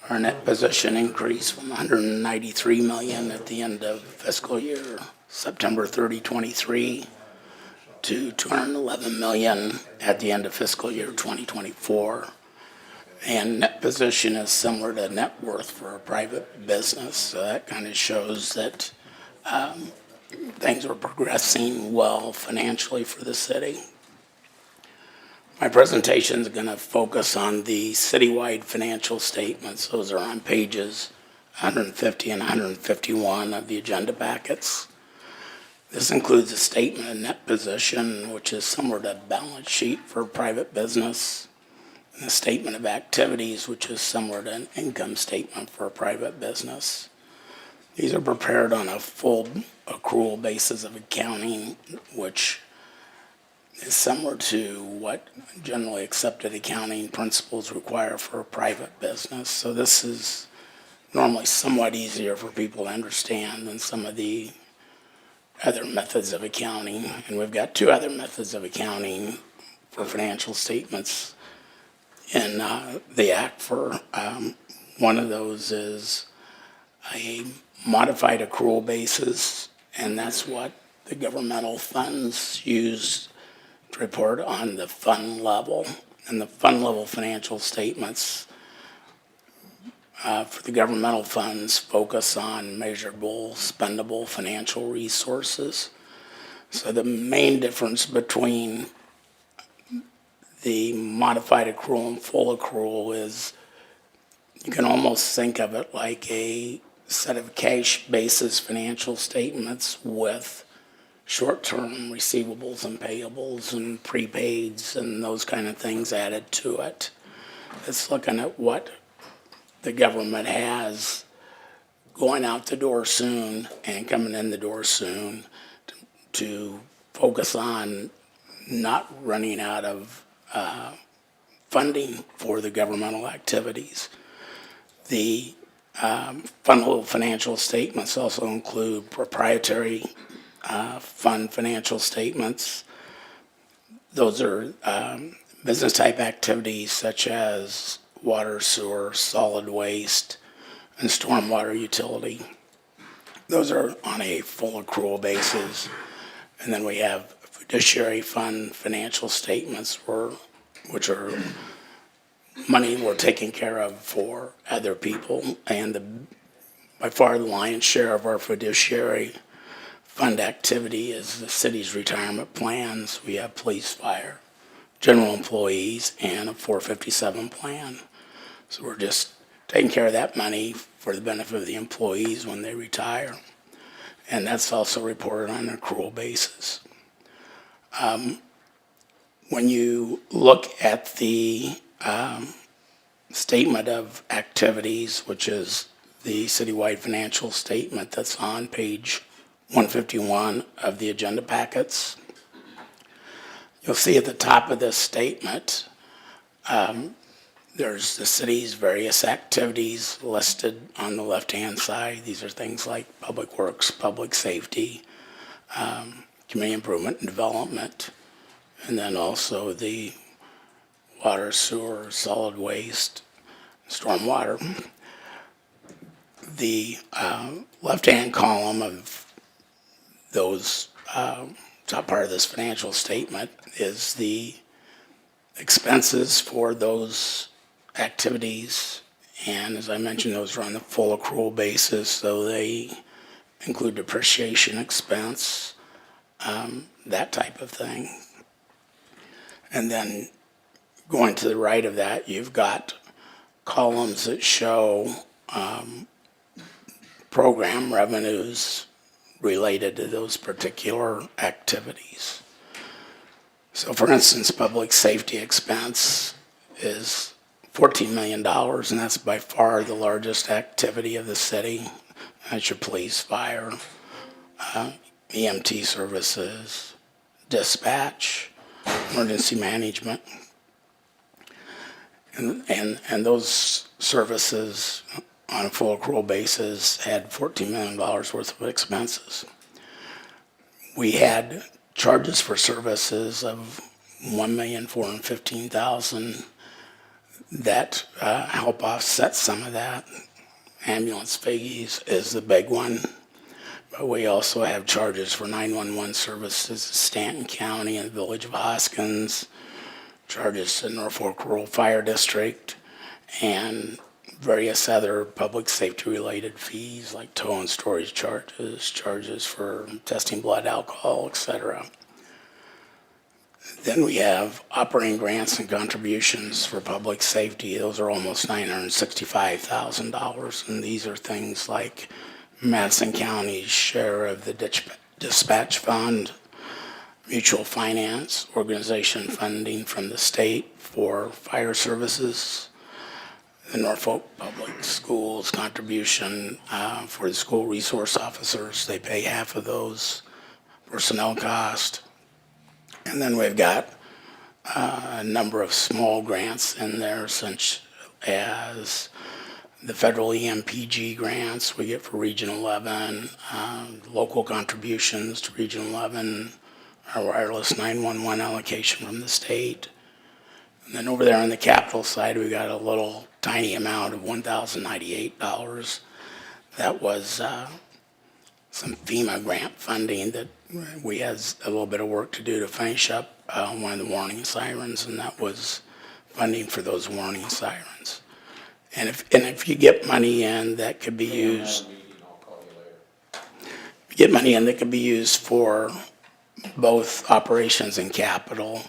Our net position increased from 193 million at the end of fiscal year September 30, 23 to 211 million at the end of fiscal year 2024. And net position is similar to net worth for a private business. So that kind of shows that things are progressing well financially for the city. My presentation is going to focus on the citywide financial statements. Those are on pages 150 and 151 of the agenda packets. This includes a statement of net position, which is similar to a balance sheet for a private business, and a statement of activities, which is similar to an income statement for a private business. These are prepared on a full accrual basis of accounting, which is similar to what generally accepted accounting principles require for a private business. So this is normally somewhat easier for people to understand than some of the other methods of accounting. And we've got two other methods of accounting for financial statements in the Act. For one of those is a modified accrual basis, and that's what the governmental funds use to report on the fund level. And the fund level financial statements for the governmental funds focus on measurable, spendable financial resources. So the main difference between the modified accrual and full accrual is you can almost think of it like a set of cash basis financial statements with short-term receivables and payables and prepaids and those kind of things added to it. It's looking at what the government has going out the door soon and coming in the door soon to focus on not running out of funding for the governmental activities. The fund level financial statements also include proprietary fund financial statements. Those are business type activities such as water, sewer, solid waste, and stormwater utility. Those are on a full accrual basis. And then we have fiduciary fund financial statements which are money we're taking care of for other people. And by far the lion's share of our fiduciary fund activity is the city's retirement plans. We have police, fire, general employees, and a 457 plan. So we're just taking care of that money for the benefit of the employees when they retire. And that's also reported on an accrual basis. When you look at the statement of activities, which is the citywide financial statement that's on page 151 of the agenda packets, you'll see at the top of this statement, there's the city's various activities listed on the left-hand side. These are things like public works, public safety, community improvement and development, and then also the water, sewer, solid waste, stormwater. The left-hand column of those, top part of this financial statement is the expenses for those activities. And as I mentioned, those are on the full accrual basis, so they include depreciation expense, that type of thing. And then going to the right of that, you've got columns that show program revenues related to those particular activities. So for instance, public safety expense is $14 million, and that's by far the largest activity of the city. That's your police, fire, EMT services, dispatch, emergency management. And those services on a full accrual basis had $14 million worth of expenses. We had charges for services of $1,415,000 that help offset some of that. Ambulance fees is the big one. But we also have charges for 911 services in Stanton County and the Village of Hoskins, charges to Norfolk Rural Fire District, and various other public safety related fees like tow and storage charges, charges for testing blood alcohol, etc. Then we have operating grants and contributions for public safety. Those are almost $965,000, and these are things like Madison County's share of the dispatch fund, mutual finance organization funding from the state for fire services, the Norfolk Public Schools contribution for the school resource officers. They pay half of those personnel cost. And then we've got a number of small grants in there, such as the federal EMPG grants we get for Region 11, local contributions to Region 11, our wireless 911 allocation from the state. And then over there on the capital side, we got a little tiny amount of $1,098. That was some FEMA grant funding that we had a little bit of work to do to finish up one of the warning sirens, and that was funding for those warning sirens. And if you get money in that could be used, for both operations and capital,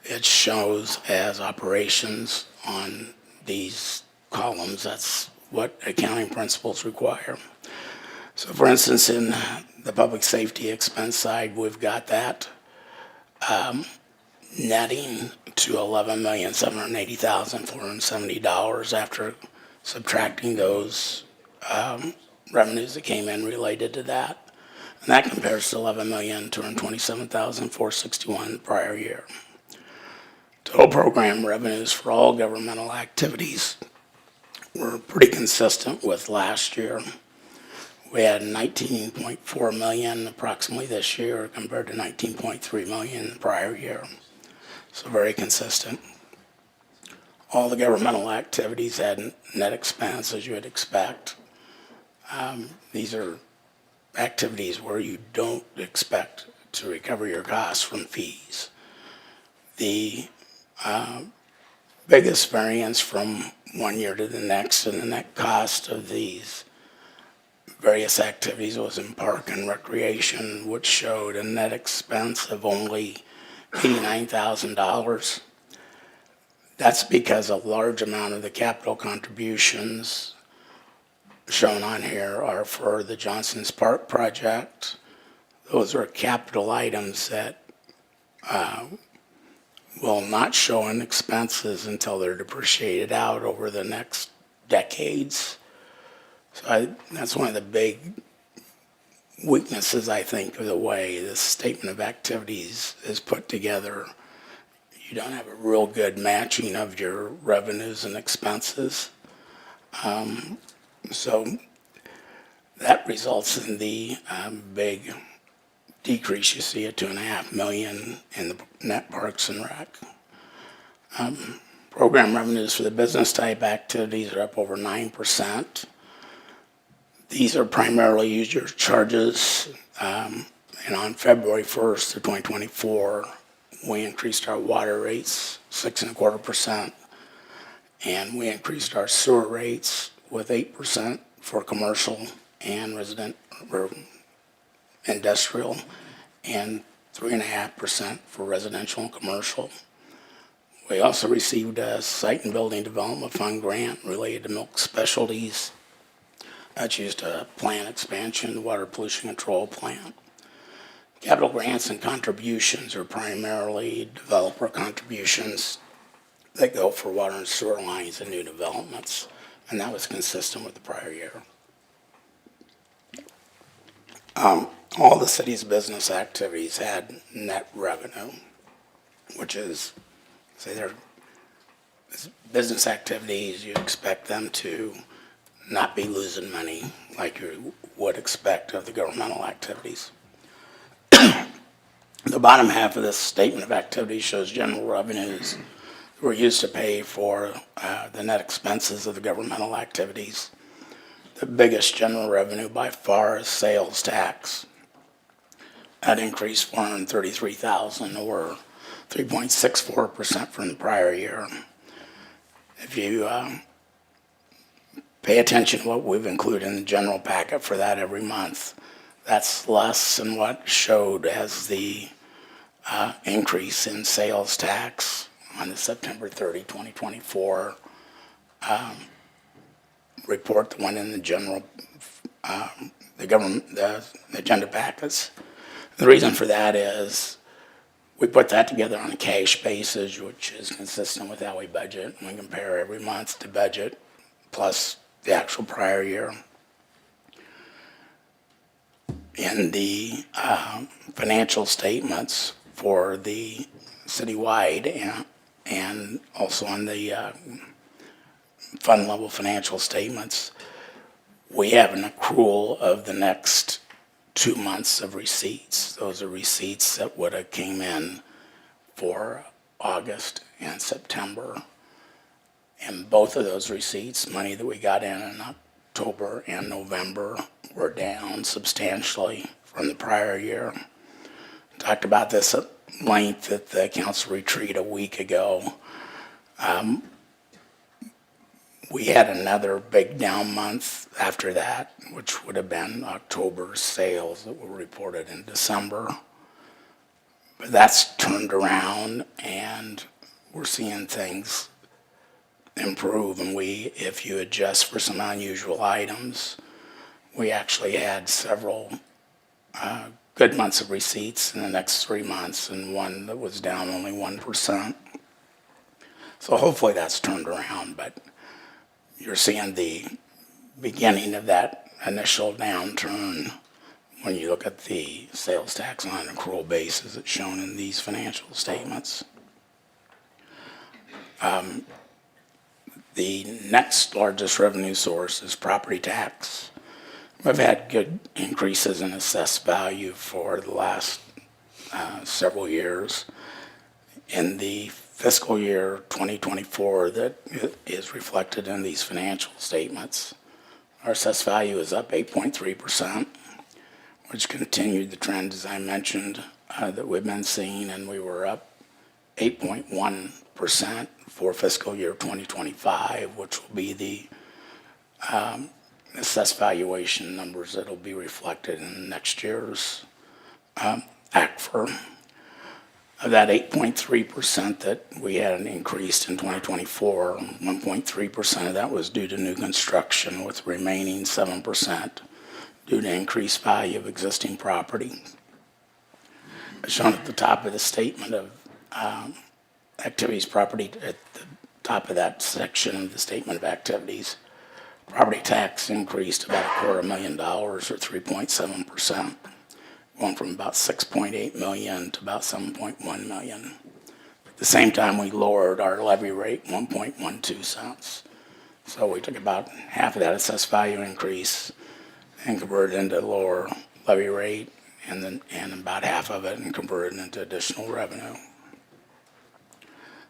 it shows as operations on these columns. That's what accounting principles require. So for instance, in the public safety expense side, we've got that netting to $11,780,470 after subtracting those revenues that came in related to that. And that compares to $11,227,461 the prior year. Total program revenues for all governmental activities were pretty consistent with last year. We had 19.4 million approximately this year compared to 19.3 million the prior year. So very consistent. All the governmental activities had net expense, as you would expect. These are activities where you don't expect to recover your costs from fees. The biggest variance from one year to the next in the net cost of these various activities was in park and recreation, which showed a net expense of only $89,000. That's because a large amount of the capital contributions shown on here are for the Johnson's Park project. Those are capital items that will not show in expenses until they're depreciated out over the next decades. So that's one of the big weaknesses, I think, of the way this statement of activities is put together. You don't have a real good matching of your revenues and expenses. So that results in the big decrease you see at 2.5 million in the net Parks and Rec. Program revenues for the business type activities are up over 9%. These are primarily user charges, and on February 1st of 2024, we increased our water rates 6.25%, and we increased our sewer rates with 8% for commercial and or industrial, and 3.5% for residential and commercial. We also received a Site and Building Development Fund grant related to milk specialties. That's used to plan expansion, the water pollution control plant. Capital grants and contributions are primarily developer contributions that go for water and sewer lines and new developments, and that was consistent with the prior year. All the city's business activities had net revenue, which is, say, they're business activities, you expect them to not be losing money like you would expect of the governmental activities. The bottom half of this statement of activity shows general revenues that were used to pay for the net expenses of the governmental activities. The biggest general revenue by far is sales tax. That increased $433,000 or 3.64% from the prior year. If you pay attention to what we've included in the general packet for that every month, that's less than what showed as the increase in sales tax on the September 30, 2024 report that went in the general, the agenda packets. The reason for that is we put that together on a cash basis, which is consistent with how we budget. We compare every month to budget plus the actual prior year. In the financial statements for the citywide and also on the fund level financial statements, we have an accrual of the next 2 months of receipts. Those are receipts that would have came in for August and September. And both of those receipts, money that we got in October and November, were down substantially from the prior year. Talked about this at length at the council retreat a week ago. We had another big down month after that, which would have been October's sales that were reported in December. But that's turned around and we're seeing things improve. And if you adjust for some unusual items, we actually had several good months of receipts in the next 3 months and one that was down only 1%. So hopefully that's turned around, but you're seeing the beginning of that initial downturn when you look at the sales tax on an accrual basis that's shown in these financial statements. The next largest revenue source is property tax. We've had good increases in assessed value for the last several years. In the fiscal year 2024 that is reflected in these financial statements, our assessed value is up 8.3%, which continued the trend, as I mentioned, that we've been seeing, and we were up 8.1% for fiscal year 2025, which will be the assessed valuation numbers that will be reflected in next year's ACFR. Of that 8.3% that we had increased in 2024, 1.3% of that was due to new construction, with the remaining 7% due to increased value of existing property. As shown at the top of the statement of activities, property, at the top of that section of the statement of activities, property tax increased about $250,000 or 3.7%. Going from about 6.8 million to about 7.1 million. At the same time, we lowered our levy rate 1.12 cents. So we took about half of that assessed value increase and converted into lower levy rate and about half of it and converted into additional revenue.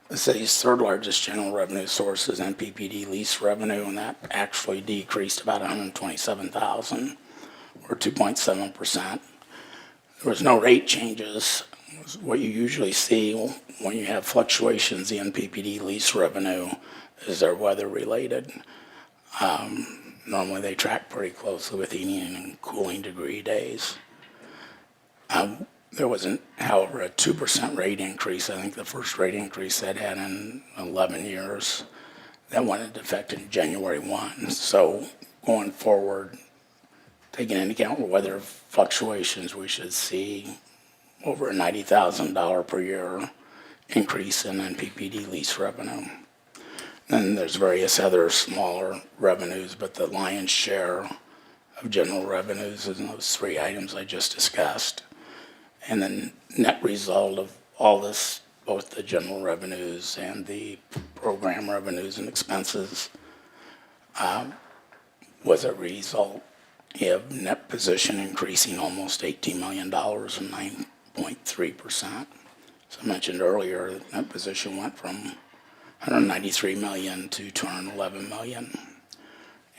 The city's third largest general revenue source is NPPD lease revenue, and that actually decreased about $127,000, or 2.7%. There was no rate changes. What you usually see when you have fluctuations in NPPD lease revenue is they're weather related. Normally they track pretty closely with heating and cooling degree days. There wasn't, however, a 2% rate increase. I think the first rate increase that had in 11 years. That went into effect in January 1. So going forward, taking into account weather fluctuations, we should see over a $90,000 per year increase in NPPD lease revenue. Then there's various other smaller revenues, but the lion's share of general revenues is in those three items I just discussed. And the net result of all this, both the general revenues and the program revenues and expenses, was a result of net position increasing almost $18 million or 9.3%. As I mentioned earlier, the net position went from $193 million to $211 million.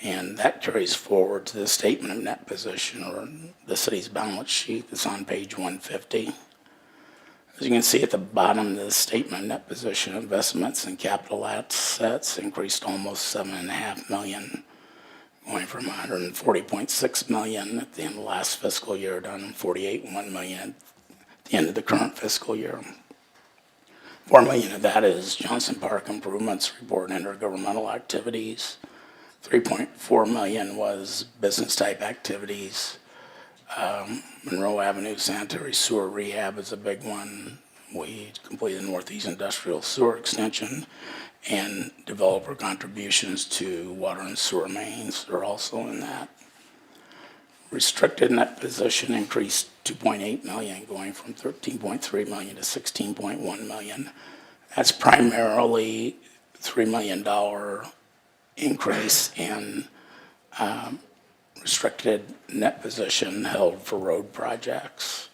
And that carries forward to the statement of net position, or the city's balance sheet that's on page 150. As you can see at the bottom of the statement of net position, investments and capital assets increased almost $7.5 million, going from $140.6 million at the end of last fiscal year down to $48.1 million at the end of the current fiscal year. $4 million of that is Johnson Park improvements reported under governmental activities. $3.4 million was business type activities. Monroe Avenue sanitary sewer rehab is a big one. We completed Northeast Industrial Sewer Extension, and developer contributions to water and sewer mains are also in that. Restricted net position increased $2.8 million, going from $13.3 million to $16.1 million. That's primarily $3 million increase in restricted net position held for road projects.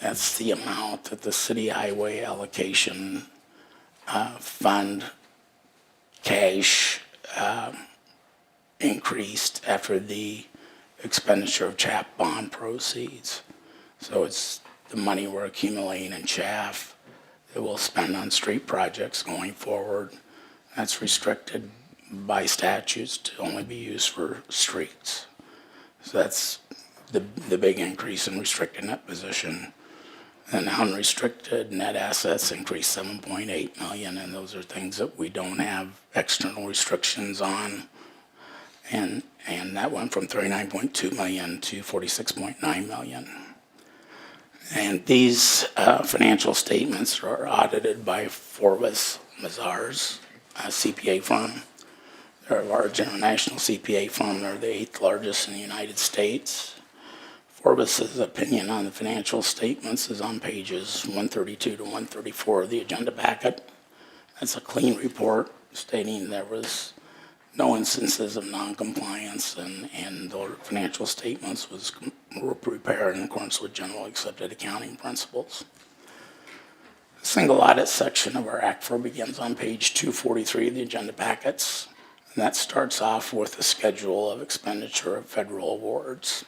That's the amount that the city highway allocation fund cash increased after the expenditure of CHAP bond proceeds. So it's the money we're accumulating in CHAF that we'll spend on street projects going forward. That's restricted by statutes to only be used for streets. So that's the big increase in restricted net position. And unrestricted net assets increased $7.8 million, and those are things that we don't have external restrictions on. And that went from $39.2 million to $46.9 million. And these financial statements are audited by Forbes Mazars, a CPA firm. They're a large international CPA firm. They're the 8th largest in the United States. Forbes' opinion on the financial statements is on pages 132 to 134 of the agenda packet. That's a clean report stating there was no instances of non-compliance, and the financial statements were prepared in accordance with generally accepted accounting principles. The single audit section of our ACFR begins on page 243 of the agenda packets, and that starts off with a schedule of expenditure of federal awards.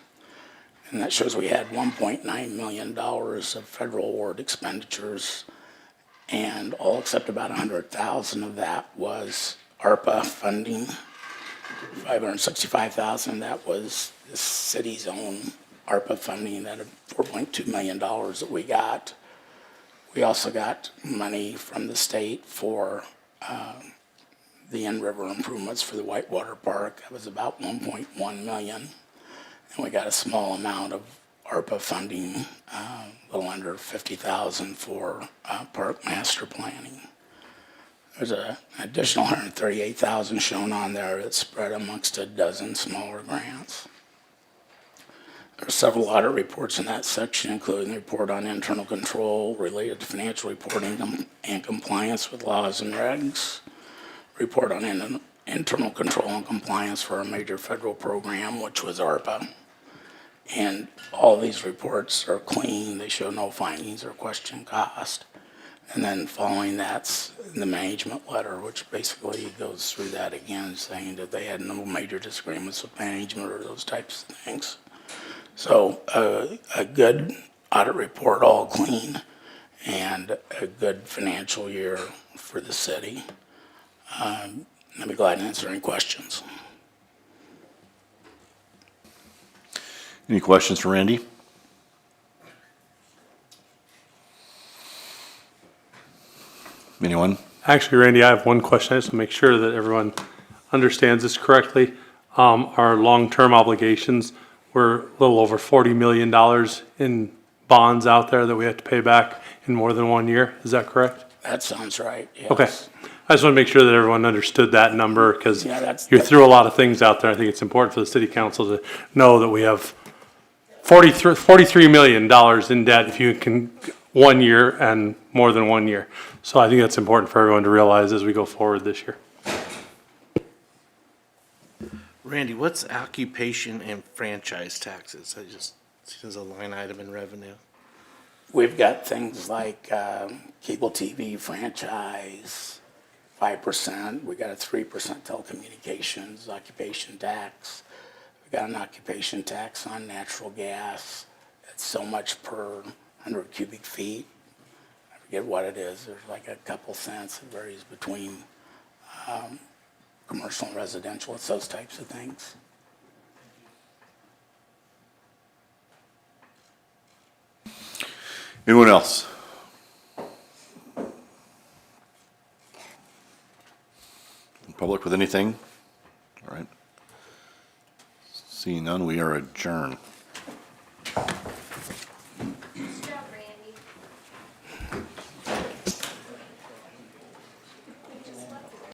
And that shows we had $1.9 million of federal award expenditures, and all except about $100,000 of that was ARPA funding. $565,000, that was the city's own ARPA funding, that $4.2 million that we got. We also got money from the state for the in-river improvements for the Whitewater Park. That was about $1.1 million. And we got a small amount of ARPA funding, a little under $50,000 for park master planning. There's an additional $138,000 shown on there that's spread amongst a dozen smaller grants. There are several audit reports in that section, including the report on internal control related to financial reporting and compliance with laws and regs, report on internal control and compliance for a major federal program, which was ARPA, And all these reports are clean, they show no findings or question cost. And then following that's the management letter, which basically goes through that again, saying that they had no major disagreements with management or those types of things. So a good audit report, all clean, and a good financial year for the city. I'd be glad to answer any questions. Any questions for Randy? Anyone? Actually, Randy, I have one question. I just want to make sure that everyone understands this correctly. Our long-term obligations were a little over $40 million in bonds out there that we have to pay back in more than 1 year. Is that correct? That sounds right, yes. Okay. I just want to make sure that everyone understood that number because Yeah, that's- you're through a lot of things out there. I think it's important for the city council to know that we have $43 million in debt if you can 1 year and more than 1 year. So I think that's important for everyone to realize as we go forward this year. Randy, what's occupation and franchise taxes? I just see as a line item in revenue. We've got things like cable TV franchise, 5%. We got a 3% telecommunications occupation tax. We got an occupation tax on natural gas. It's so much per 100 cubic feet. I forget what it is. There's like a couple cents. It varies between commercial and residential. It's those types of things. Anyone else? Public with anything? All right. Seeing none, we are adjourned.